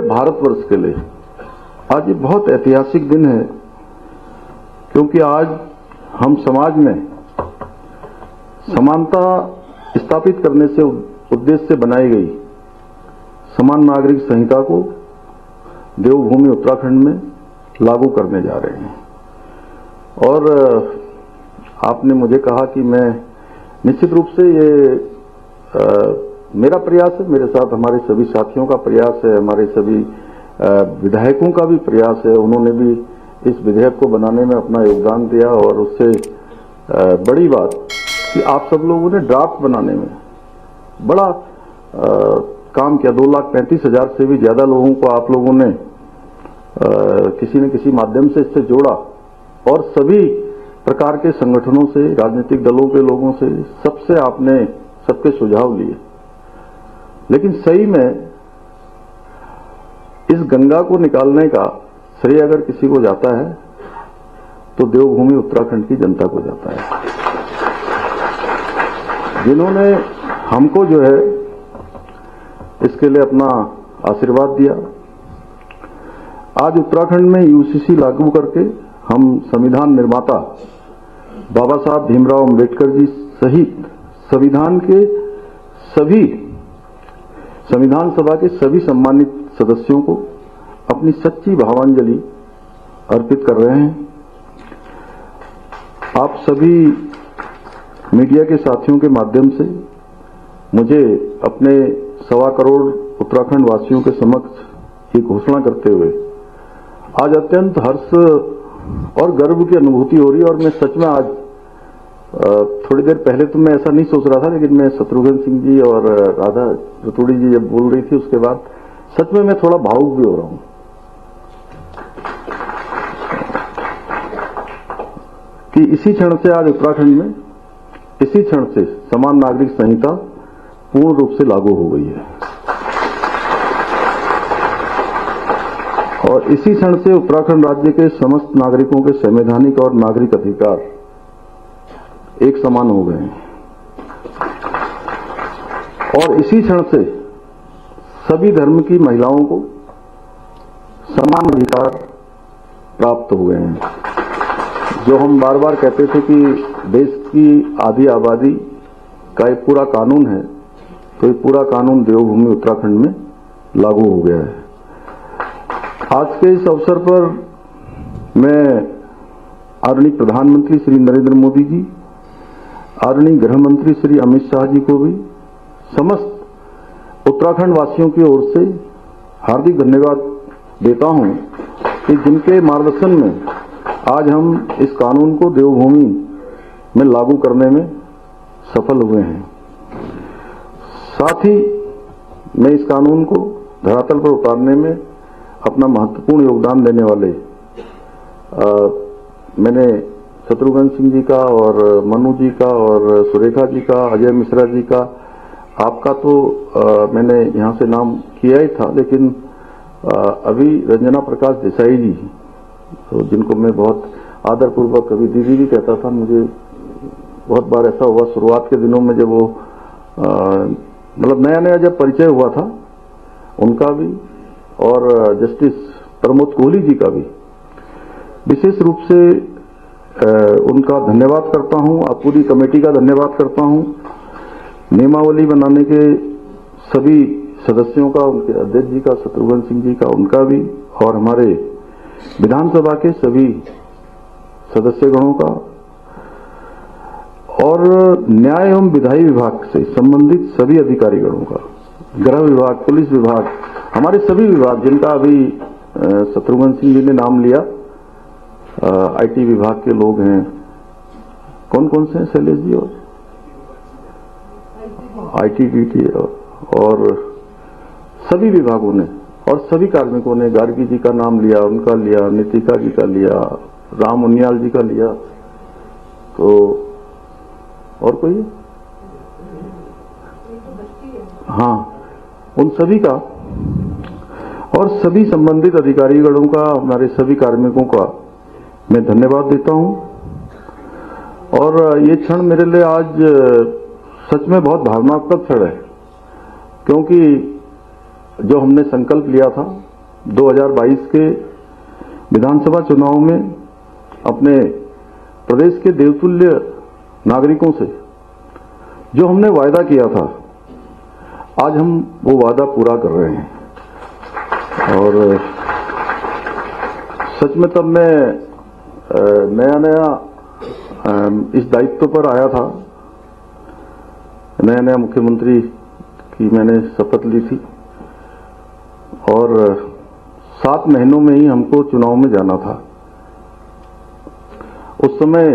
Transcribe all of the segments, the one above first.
भारतवर्ष के लिए आज ये बहुत ऐतिहासिक दिन है, क्योंकि आज हम समाज में समानता स्थापित करने से उद्देश्य से बनाई गई समान नागरिक संहिता को देवभूमि उत्तराखंड में लागू करने जा रहे हैं। और आपने मुझे कहा कि मैं निश्चित रूप से ये मेरा प्रयास है, मेरे साथ हमारे सभी साथियों का प्रयास है, हमारे सभी विधायकों का भी प्रयास है। उन्होंने भी इस विधेयक को बनाने में अपना योगदान दिया और उससे बड़ी बात कि आप सब लोगों ने ड्राफ्ट बनाने में बड़ा काम किया। 2,35,000 से भी ज्यादा लोगों को आप लोगों ने किसी न किसी माध्यम से इससे जोड़ा और सभी प्रकार के संगठनों से, राजनीतिक दलों के लोगों से, सबसे आपने सबके सुझाव लिए। लेकिन सही में इस गंगा को निकालने का श्रेय अगर किसी को जाता है तो देवभूमि उत्तराखंड की जनता को जाता है, जिन्होंने हमको जो है इसके लिए अपना आशीर्वाद दिया। आज उत्तराखंड में यूसीसी लागू करके हम संविधान निर्माता बाबा साहब भीमराव अंबेडकर जी सहित संविधान सभा के सभी सम्मानित सदस्यों को अपनी सच्ची भावांजलि अर्पित कर रहे हैं। आप सभी मीडिया के साथियों के माध्यम से मुझे अपने 1.25 करोड़ उत्तराखंड वासियों के समक्ष ये घोषणा करते हुए आज अत्यंत हर्ष और गर्व की अनुभूति हो रही है। और मैं सच में आज थोड़ी देर पहले तो मैं ऐसा नहीं सोच रहा था, लेकिन मैं शत्रुघ्न सिंह जी और राधा रतूड़ी जी जब बोल रही थी उसके बाद सच में मैं थोड़ा भावुक भी हो रहा हूं कि इसी क्षण से आज उत्तराखंड में इसी क्षण से समान नागरिक संहिता पूर्ण रूप से लागू हो गई है और इसी क्षण से उत्तराखंड राज्य के समस्त नागरिकों के संवैधानिक और नागरिक अधिकार एक समान हो गए हैं। और इसी क्षण से सभी धर्म की महिलाओं को समान अधिकार प्राप्त हो गए हैं। जो हम बार बार कहते थे कि देश की आधी आबादी का एक पूरा कानून है, तो ये पूरा कानून देवभूमि उत्तराखंड में लागू हो गया है। आज के इस अवसर पर मैं आदरणीय प्रधानमंत्री श्री नरेंद्र मोदी जी, आदरणीय गृह मंत्री श्री अमित शाह जी को भी समस्त उत्तराखंड वासियों की ओर से हार्दिक धन्यवाद देता हूं कि जिनके मार्गदर्शन में आज हम इस कानून को देवभूमि में लागू करने में सफल हुए हैं। साथ ही मैं इस कानून को धरातल पर उतारने में अपना महत्वपूर्ण योगदान देने वाले मैंने शत्रुघ्न सिंह जी का और मनु जी का और सुरेखा जी का, अजय मिश्रा जी का, आपका तो मैंने यहां से नाम किया ही था, लेकिन अभी रंजना प्रकाश देसाई जी, तो जिनको मैं बहुत आदरपूर्वक कभी दीदी भी कहता था, मुझे बहुत बार ऐसा हुआ शुरुआत के दिनों में जब वो मतलब नया नया जब परिचय हुआ था, उनका भी और जस्टिस प्रमोद कोहली जी का भी विशेष रूप से उनका धन्यवाद करता हूं। आप पूरी कमेटी का धन्यवाद करता हूं। नियमावली बनाने के सभी सदस्यों का, उनके अध्यक्ष जी का, शत्रुघ्न सिंह जी का, उनका भी, और हमारे विधानसभा के सभी सदस्यगणों का, और न्याय एवं विधायी विभाग से संबंधित सभी अधिकारीगणों का, गृह विभाग, पुलिस विभाग, हमारे सभी विभाग जिनका अभी शत्रुघ्न सिंह जी ने नाम लिया, आईटी विभाग के लोग हैं, कौन कौन से हैं शैलेश जी, और आईटीडीटी, और सभी विभागों ने और सभी कार्मिकों ने, गार्गी जी का नाम लिया, उनका लिया, नितिका जी का लिया, राम उनियाल जी का लिया, तो और कोई है? हाँ, उन सभी का और सभी संबंधित अधिकारीगणों का, हमारे सभी कार्मिकों का मैं धन्यवाद देता हूं। और ये क्षण मेरे लिए आज सच में बहुत भावनात्मक क्षण है, क्योंकि जो हमने संकल्प लिया था 2022 के विधानसभा चुनाव में अपने प्रदेश के देवतुल्य नागरिकों से जो हमने वायदा किया था, आज हम वो वादा पूरा कर रहे हैं। और सच में तब मैं नया इस दायित्व पर आया था, नया मुख्यमंत्री की मैंने शपथ ली थी और 7 महीनों में ही हमको चुनाव में जाना था। उस समय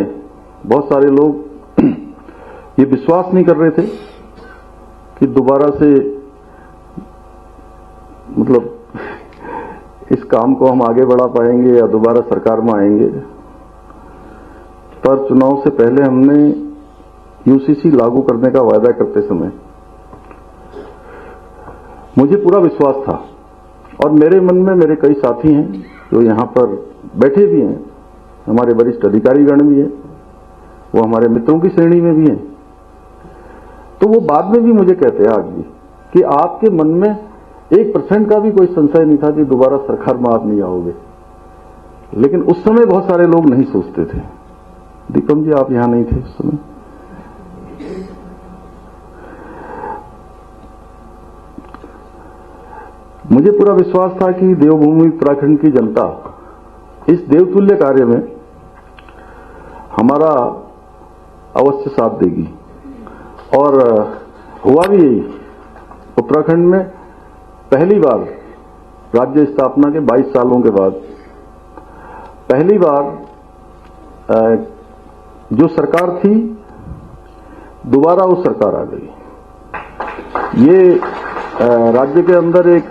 बहुत सारे लोग ये विश्वास नहीं कर रहे थे कि दोबारा से मतलब इस काम को हम आगे बढ़ा पाएंगे या दोबारा सरकार में आएंगे। पर चुनाव से पहले हमने यूसीसी लागू करने का वायदा करते समय मुझे पूरा विश्वास था और मेरे मन में मेरे कई साथी हैं जो यहां पर बैठे भी हैं, हमारे वरिष्ठ अधिकारीगण भी हैं, वो हमारे मित्रों की श्रेणी में भी हैं। तो वो बाद में भी मुझे कहते हैं आज भी कि आपके मन में 1% का भी कोई संशय नहीं था कि दोबारा सरकार में आप नहीं आओगे। लेकिन उस समय बहुत सारे लोग नहीं सोचते थे। दीपम जी, आप यहां नहीं थे उस समय। मुझे पूरा विश्वास था कि देवभूमि उत्तराखंड की जनता इस देवतुल्य कार्य में हमारा अवश्य साथ देगी और हुआ भी यही। उत्तराखंड में पहली बार राज्य स्थापना के 22 सालों के बाद पहली बार जो सरकार थी दोबारा वो सरकार आ गई। ये राज्य के अंदर एक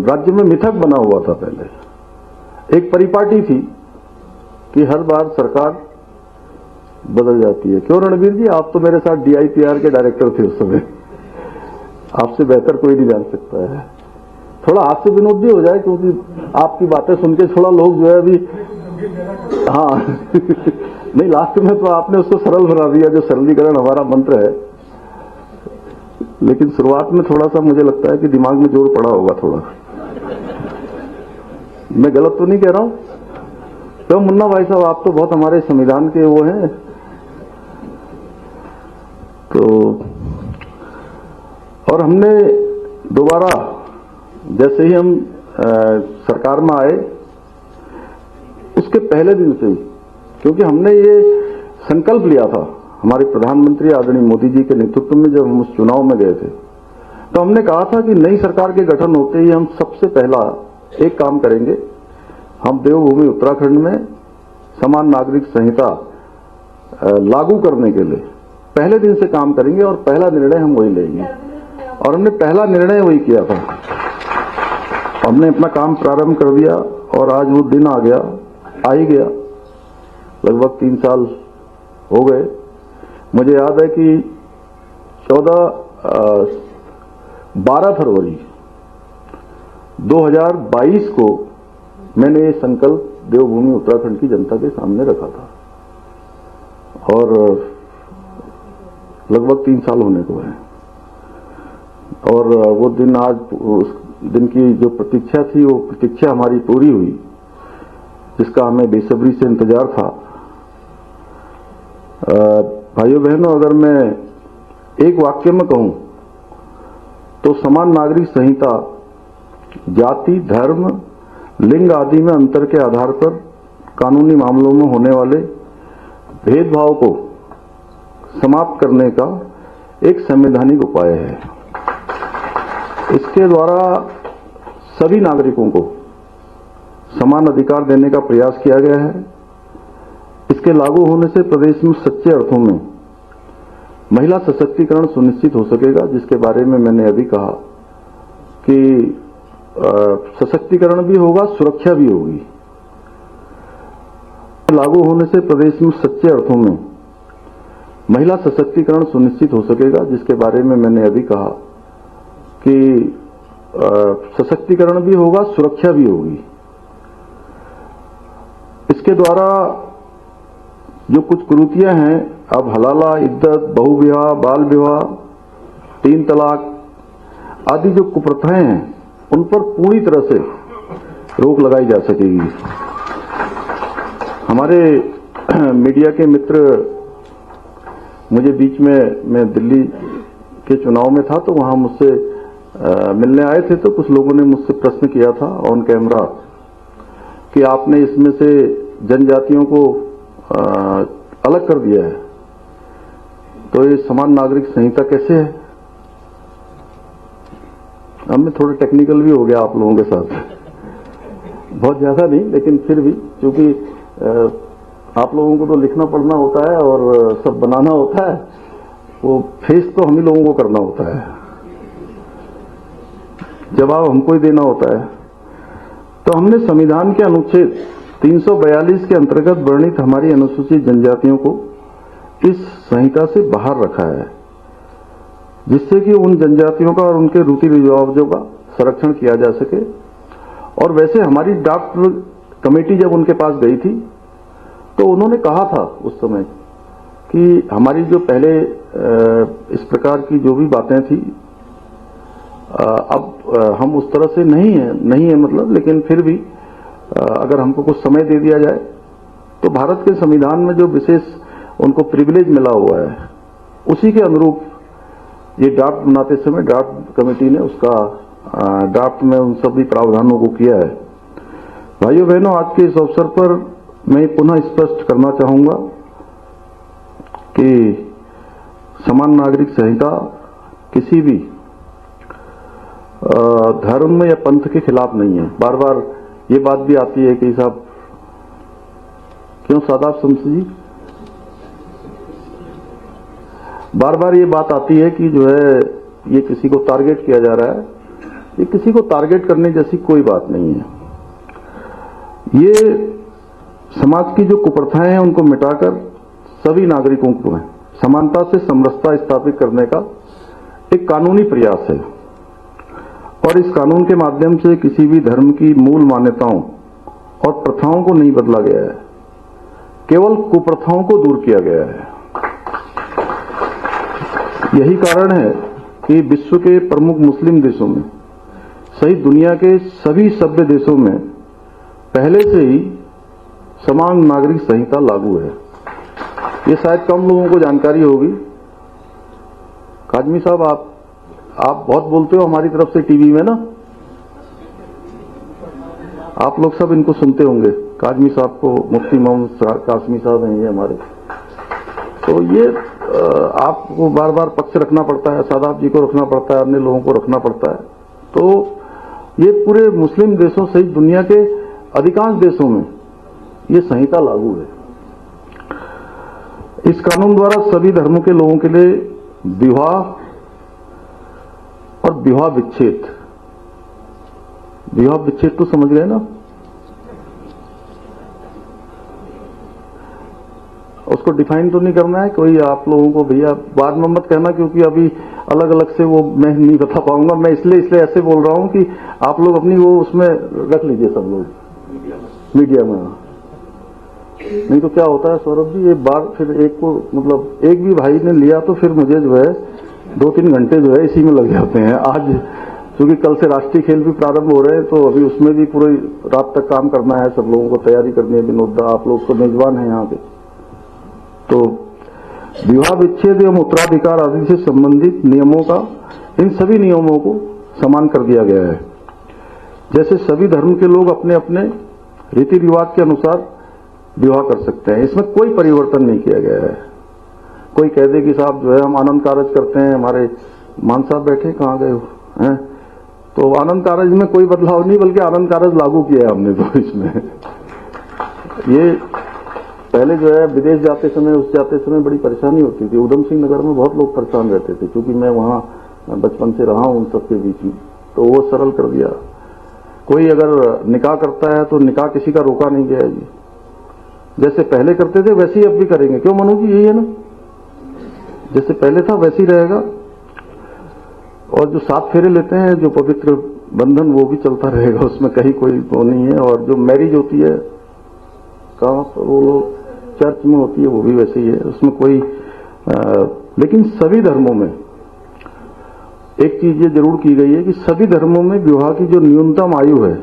राज्य में मिथक बना हुआ था। पहले एक परिपाटी थी कि हर बार सरकार बदल जाती है। क्यों रणबीर जी, आप तो मेरे साथ DIPR के डायरेक्टर थे उस समय, आपसे बेहतर कोई नहीं जान सकता है। थोड़ा हास्य विनोद भी हो जाए क्योंकि आपकी बातें सुन के थोड़ा लोग जो है अभी हाँ नहीं, लास्ट में तो आपने उसको सरल बना दिया, जो सरलीकरण हमारा मंत्र है। लेकिन शुरुआत में थोड़ा सा मुझे लगता है कि दिमाग में जोर पड़ा होगा थोड़ा। मैं गलत तो नहीं कह रहा हूं? तो मुन्ना भाई साहब, आप तो बहुत हमारे संविधान के वो हैं। तो और हमने दोबारा जैसे ही हम सरकार में आए उसके पहले दिन से ही, क्योंकि हमने ये संकल्प लिया था हमारे प्रधानमंत्री आदरणीय मोदी जी के नेतृत्व में, जब हम उस चुनाव में गए थे तो हमने कहा था कि नई सरकार के गठन होते ही हम सबसे पहला एक काम करेंगे, हम देवभूमि उत्तराखंड में समान नागरिक संहिता लागू करने के लिए पहले दिन से काम करेंगे और पहला निर्णय हम वही लेंगे। और हमने पहला निर्णय वही किया था। हमने अपना काम प्रारंभ कर दिया और आज वो दिन आ गया, आ ही गया। लगभग 3 साल हो गए। मुझे याद है कि 12 फरवरी 2022 को मैंने ये संकल्प देवभूमि उत्तराखंड की जनता के सामने रखा था और लगभग 3 साल होने को है। और वो दिन आज, उस दिन की जो प्रतीक्षा थी वो प्रतीक्षा हमारी पूरी हुई, जिसका हमें बेसब्री से इंतजार था। भाइयों बहनों, अगर मैं एक वाक्य में कहूं तो समान नागरिक संहिता जाति, धर्म, लिंग आदि में अंतर के आधार पर कानूनी मामलों में होने वाले भेदभाव को समाप्त करने का एक संवैधानिक उपाय है। इसके द्वारा सभी नागरिकों को समान अधिकार देने का प्रयास किया गया है। इसके लागू होने से प्रदेश में सच्चे अर्थों में महिला सशक्तिकरण सुनिश्चित हो सकेगा, जिसके बारे में मैंने अभी कहा कि सशक्तिकरण भी होगा, सुरक्षा भी होगी। लागू होने से प्रदेश में सच्चे अर्थों में महिला सशक्तिकरण सुनिश्चित हो सकेगा, जिसके बारे में मैंने अभी कहा कि सशक्तिकरण भी होगा, सुरक्षा भी होगी। इसके द्वारा जो कुछ कुरीतियां हैं, अब हलाला, इद्दत, बहुविवाह, बाल विवाह, 3 तलाक आदि जो कुप्रथाएं हैं, उन पर पूरी तरह से रोक लगाई जा सकेगी। हमारे मीडिया के मित्र, मुझे बीच में मैं दिल्ली के चुनाव में था तो वहां मुझसे मिलने आए थे, तो कुछ लोगों ने मुझसे प्रश्न किया था ऑन कैमरा कि आपने इसमें से जनजातियों को अलग कर दिया है, तो ये समान नागरिक संहिता कैसे है? अब मैं थोड़ा टेक्निकल भी हो गया आप लोगों के साथ, बहुत ज्यादा नहीं, लेकिन फिर भी क्योंकि आप लोगों को तो लिखना पढ़ना होता है और सब बनाना होता है, वो फेस तो हम ही लोगों को करना होता है, जवाब हमको ही देना होता है। तो हमने संविधान के अनुच्छेद 342 के अंतर्गत वर्णित हमारी अनुसूचित जनजातियों को इस संहिता से बाहर रखा है, जिससे कि उन जनजातियों का और उनके रीति रिवाजों का संरक्षण किया जा सके। और वैसे हमारी ड्राफ्ट कमेटी जब उनके पास गई थी तो उन्होंने कहा था उस समय कि हमारी जो पहले इस प्रकार की जो भी बातें थी, अब हम उस तरह से नहीं है मतलब, लेकिन फिर भी अगर हमको कुछ समय दे दिया जाए तो भारत के संविधान में जो विशेष उनको प्रिविलेज मिला हुआ है उसी के अनुरूप ये ड्राफ्ट बनाते समय ड्राफ्ट कमेटी ने उसका ड्राफ्ट में उन सभी प्रावधानों को किया है। भाइयों बहनों, आज के इस अवसर पर मैं पुनः स्पष्ट करना चाहूंगा कि समान नागरिक संहिता किसी भी धर्म या पंथ के खिलाफ नहीं है। बार बार ये बात भी आती है कि साहब क्यों सादाब शमसी जी, बार बार ये बात आती है कि जो है ये किसी को टारगेट किया जा रहा है। ये किसी को टारगेट करने जैसी कोई बात नहीं है। ये समाज की जो कुप्रथाएं हैं उनको मिटाकर सभी नागरिकों को समानता से समरसता स्थापित करने का एक कानूनी प्रयास है, और इस कानून के माध्यम से किसी भी धर्म की मूल मान्यताओं और प्रथाओं को नहीं बदला गया है, केवल कुप्रथाओं को दूर किया गया है। यही कारण है कि विश्व के प्रमुख मुस्लिम देशों में सहित दुनिया के सभी सभ्य देशों में पहले से ही समान नागरिक संहिता लागू है। ये शायद कम लोगों को जानकारी होगी। काजमी साहब, आप बहुत बोलते हो हमारी तरफ से टीवी में ना, आप लोग सब इनको सुनते होंगे। काजमी साहब को, मुफ्ती मोहम्मद कासमी साहब हैं ये हमारे, तो ये आपको बार बार पक्ष रखना पड़ता है, सादाब जी को रखना पड़ता है, अन्य लोगों को रखना पड़ता है। तो ये पूरे मुस्लिम देशों सहित दुनिया के अधिकांश देशों में ये संहिता लागू है। इस कानून द्वारा सभी धर्मों के लोगों के लिए विवाह और विवाह विच्छेद तो समझ गए ना, उसको डिफाइन तो नहीं करना है कोई आप लोगों को, भैया बाद में मत कहना, क्योंकि अभी अलग अलग से वो मैं नहीं बता पाऊंगा। मैं इसलिए ऐसे बोल रहा हूं कि आप लोग अपनी वो उसमें रख लीजिए सब लोग मीडिया में। नहीं तो क्या होता है सौरभ जी, एक बार फिर एक को मतलब एक भी भाई ने लिया तो फिर मुझे जो है 2-3 घंटे जो है इसी में लग जाते हैं। आज क्योंकि कल से राष्ट्रीय खेल भी प्रारंभ हो रहे हैं तो अभी उसमें भी पूरी रात तक काम करना है, सब लोगों को तैयारी करनी है। विनोद दा, आप लोग तो मेजबान हैं यहाँ पे। तो विवाह विच्छेद एवं उत्तराधिकार आदि से संबंधित नियमों का, इन सभी नियमों को समान कर दिया गया है। जैसे सभी धर्म के लोग अपने अपने रीति रिवाज के अनुसार विवाह कर सकते हैं, इसमें कोई परिवर्तन नहीं किया गया है। कोई कह दे कि साहब जो है हम आनंद कारज करते हैं, हमारे मान साहब बैठे कहाँ गए हो हैं, तो आनंद कारज में कोई बदलाव नहीं, बल्कि आनंद कारज लागू किया है हमने। तो इसमें ये पहले जो है विदेश जाते समय बड़ी परेशानी होती थी। उधम सिंह नगर में बहुत लोग परेशान रहते थे, क्योंकि मैं वहां बचपन से रहा हूं उन सबके बीच में, तो वो सरल कर दिया। कोई अगर निकाह करता है तो निकाह किसी का रोका नहीं गया जी, जैसे पहले करते थे वैसे ही अब भी करेंगे। क्यों मनु जी, यही है ना, जैसे पहले था वैसे ही रहेगा। और जो 7 फेरे लेते हैं, जो पवित्र बंधन, वो भी चलता रहेगा, उसमें कहीं कोई वो नहीं है। और जो मैरिज होती है कहाँ पर, वो लोग चर्च में होती है, वो भी वैसे ही है, उसमें कोई लेकिन सभी धर्मों में एक चीज ये जरूर की गई है कि सभी धर्मों में विवाह की जो न्यूनतम आयु है,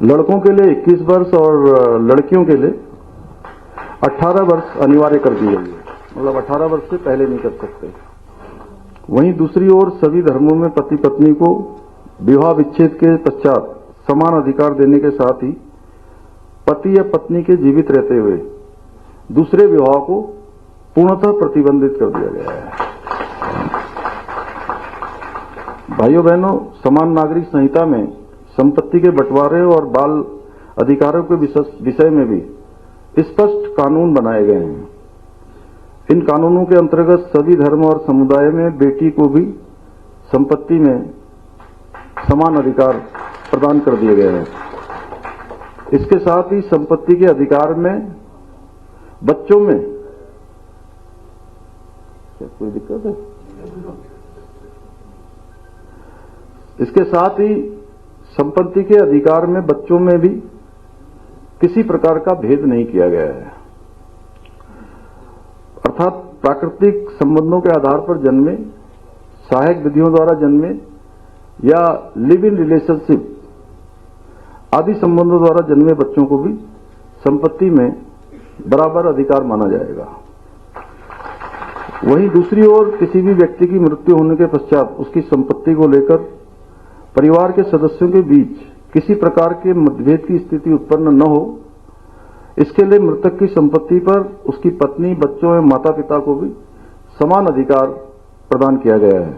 लड़कों के लिए 21 वर्ष और लड़कियों के लिए 18 वर्ष अनिवार्य कर दी गई है। मतलब 18 वर्ष से पहले नहीं कर सकते। वहीं दूसरी ओर सभी धर्मों में पति पत्नी को विवाह विच्छेद के पश्चात समान अधिकार देने के साथ ही पति या पत्नी के जीवित रहते हुए दूसरे विवाह को पूर्णतः प्रतिबंधित कर दिया गया है। भाइयों बहनों, समान नागरिक संहिता में संपत्ति के बंटवारे और बाल अधिकारों के विषय में भी स्पष्ट कानून बनाए गए हैं। इन कानूनों के अंतर्गत सभी धर्म और समुदाय में बेटी को भी संपत्ति में समान अधिकार प्रदान कर दिए गए हैं। इसके साथ ही संपत्ति के अधिकार में बच्चों में क्या कोई दिक्कत है? इसके साथ ही संपत्ति के अधिकार में बच्चों में भी किसी प्रकार का भेद नहीं किया गया है। अर्थात प्राकृतिक संबंधों के आधार पर जन्मे, सहायक विधियों द्वारा जन्मे या लिव इन रिलेशनशिप आदि संबंधों द्वारा जन्मे बच्चों को भी संपत्ति में बराबर अधिकार माना जाएगा। वहीं दूसरी ओर किसी भी व्यक्ति की मृत्यु होने के पश्चात उसकी संपत्ति को लेकर परिवार के सदस्यों के बीच किसी प्रकार के मतभेद की स्थिति उत्पन्न न हो, इसके लिए मृतक की संपत्ति पर उसकी पत्नी, बच्चों एवं माता पिता को भी समान अधिकार प्रदान किया गया है।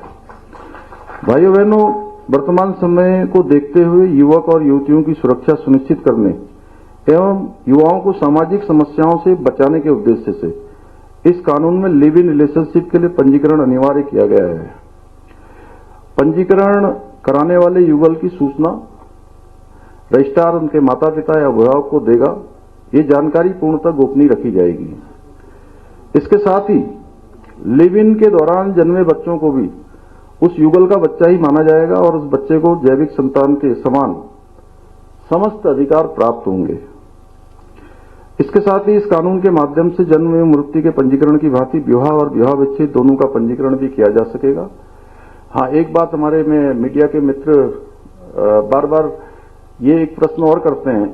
भाइयों बहनों, वर्तमान समय को देखते हुए युवक और युवतियों की सुरक्षा सुनिश्चित करने एवं युवाओं को सामाजिक समस्याओं से बचाने के उद्देश्य से इस कानून में लिव इन रिलेशनशिप के लिए पंजीकरण अनिवार्य किया गया है। पंजीकरण कराने वाले युगल की सूचना रजिस्ट्रार उनके माता पिता या अभिभावक को देगा। ये जानकारी पूर्णतः गोपनीय रखी जाएगी। इसके साथ ही लिव इन के दौरान जन्मे बच्चों को भी उस युगल का बच्चा ही माना जाएगा और उस बच्चे को जैविक संतान के समान समस्त अधिकार प्राप्त होंगे। इसके साथ ही इस कानून के माध्यम से जन्म एवं मृत्यु के पंजीकरण की भांति विवाह और विवाह विच्छेद दोनों का पंजीकरण भी किया जा सकेगा। हाँ, एक बात हमारे में मीडिया के मित्र बार बार ये एक प्रश्न और करते हैं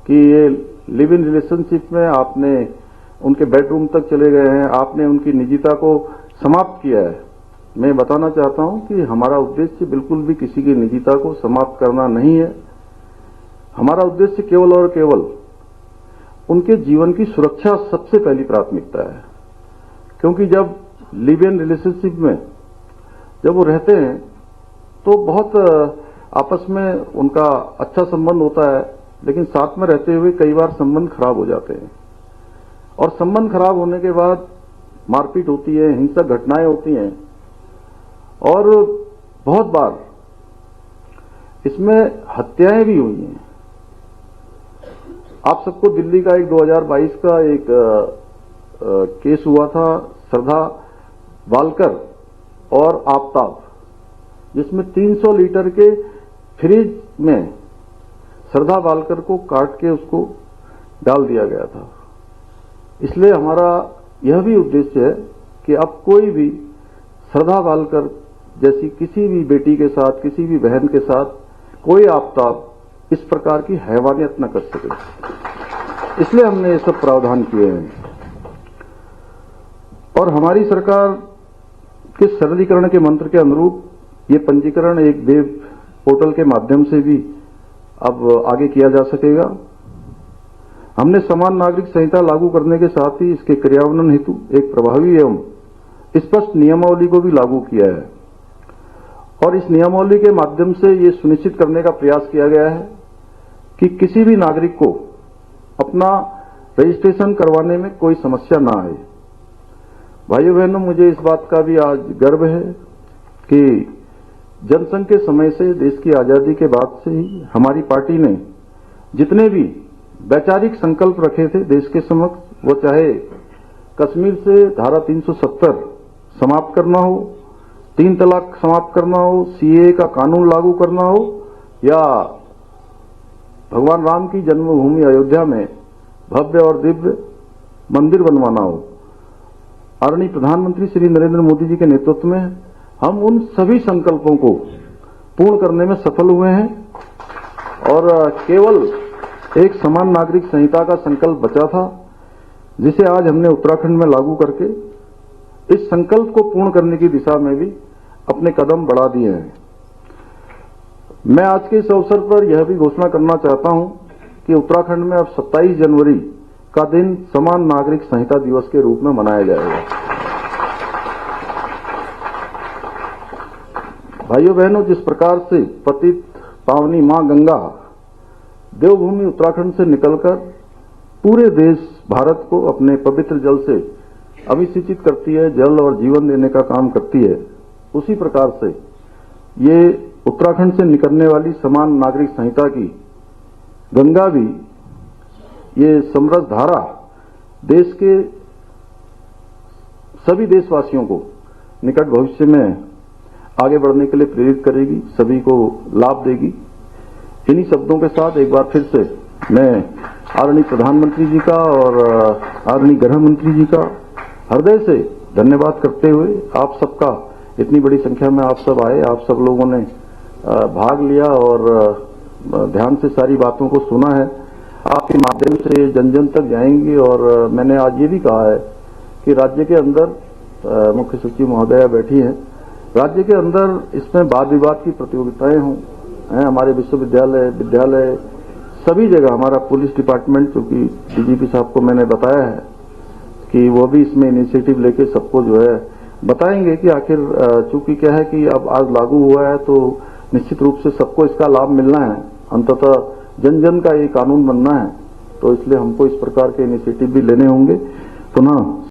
कि ये लिव इन रिलेशनशिप में आपने उनके बेडरूम तक चले गए हैं, आपने उनकी निजता को समाप्त किया है। मैं बताना चाहता हूं कि हमारा उद्देश्य बिल्कुल भी किसी की निजता को समाप्त करना नहीं है। हमारा उद्देश्य केवल और केवल उनके जीवन की सुरक्षा सबसे पहली प्राथमिकता है। क्योंकि जब लिव इन रिलेशनशिप में जब वो रहते हैं तो बहुत आपस में उनका अच्छा संबंध होता है, लेकिन साथ में रहते हुए कई बार संबंध खराब हो जाते हैं और संबंध खराब होने के बाद मारपीट होती है, हिंसक घटनाएं होती हैं और बहुत बार इसमें हत्याएं भी हुई हैं। आप सबको दिल्ली का एक 2022 का एक केस हुआ था, श्रद्धा वालकर और आफ्ताब, जिसमें 300 लीटर के फ्रिज में श्रद्धा वालकर को काट के उसको डाल दिया गया था। इसलिए हमारा यह भी उद्देश्य है कि अब कोई भी श्रद्धा वालकर जैसी किसी भी बेटी के साथ, किसी भी बहन के साथ कोई आफ्ताब इस प्रकार की हैवानियत न कर सके। इसलिए हमने ये सब प्रावधान किए हैं और हमारी सरकार के सरलीकरण के मंत्र के अनुरूप ये पंजीकरण एक वेब पोर्टल के माध्यम से भी अब आगे किया जा सकेगा। हमने समान नागरिक संहिता लागू करने के साथ ही इसके क्रियान्वयन हेतु एक प्रभावी एवं स्पष्ट नियमावली को भी लागू किया है और इस नियमावली के माध्यम से ये सुनिश्चित करने का प्रयास किया गया है कि किसी भी नागरिक को अपना रजिस्ट्रेशन करवाने में कोई समस्या ना आए। भाइयों बहनों, मुझे इस बात का भी आज गर्व है कि जनसंघ के समय से, देश की आजादी के बाद से ही हमारी पार्टी ने जितने भी वैचारिक संकल्प रखे थे देश के समक्ष, वो चाहे कश्मीर से धारा 370 समाप्त करना हो, 3 तलाक समाप्त करना हो, सीए का कानून लागू करना हो या भगवान राम की जन्मभूमि अयोध्या में भव्य और दिव्य मंदिर बनवाना हो, आदरणीय प्रधानमंत्री श्री नरेंद्र मोदी जी के नेतृत्व में हम उन सभी संकल्पों को पूर्ण करने में सफल हुए हैं और केवल एक समान नागरिक संहिता का संकल्प बचा था, जिसे आज हमने उत्तराखंड में लागू करके इस संकल्प को पूर्ण करने की दिशा में भी अपने कदम बढ़ा दिए हैं। मैं आज के इस अवसर पर यह भी घोषणा करना चाहता हूं कि उत्तराखंड में अब 27 जनवरी का दिन समान नागरिक संहिता दिवस के रूप में मनाया जाएगा। भाइयों बहनों, जिस प्रकार से पतित पावनी मां गंगा देवभूमि उत्तराखंड से निकलकर पूरे देश भारत को अपने पवित्र जल से अभिषेचित करती है, जल और जीवन देने का काम करती है, उसी प्रकार से ये उत्तराखंड से निकलने वाली समान नागरिक संहिता की गंगा भी ये समृद्ध धारा देश के सभी देशवासियों को निकट भविष्य में आगे बढ़ने के लिए प्रेरित करेगी, सभी को लाभ देगी। इन्हीं शब्दों के साथ एक बार फिर से मैं आदरणीय प्रधानमंत्री जी का और आदरणीय गृह मंत्री जी का हृदय से धन्यवाद करते हुए आप सबका, इतनी बड़ी संख्या में आप सब आए, आप सब लोगों ने भाग लिया और ध्यान से सारी बातों को सुना है, आपके माध्यम से जन जन तक जाएंगी। और मैंने आज ये भी कहा है कि राज्य के अंदर मुख्य सचिव महोदया बैठी हैं, राज्य के अंदर इसमें वाद विवाद की प्रतियोगिताएं हों, हमारे विश्वविद्यालय, विद्यालय, सभी जगह हमारा पुलिस डिपार्टमेंट, चूंकि डीजीपी साहब को मैंने बताया है कि वो भी इसमें इनिशिएटिव लेके सबको जो है बताएंगे कि आखिर चूंकि क्या है कि अब आज लागू हुआ है तो निश्चित रूप से सबको इसका लाभ मिलना है, अंततः जन जन का ये कानून बनना है, तो इसलिए हमको इस प्रकार के इनिशिएटिव भी लेने होंगे। पुनः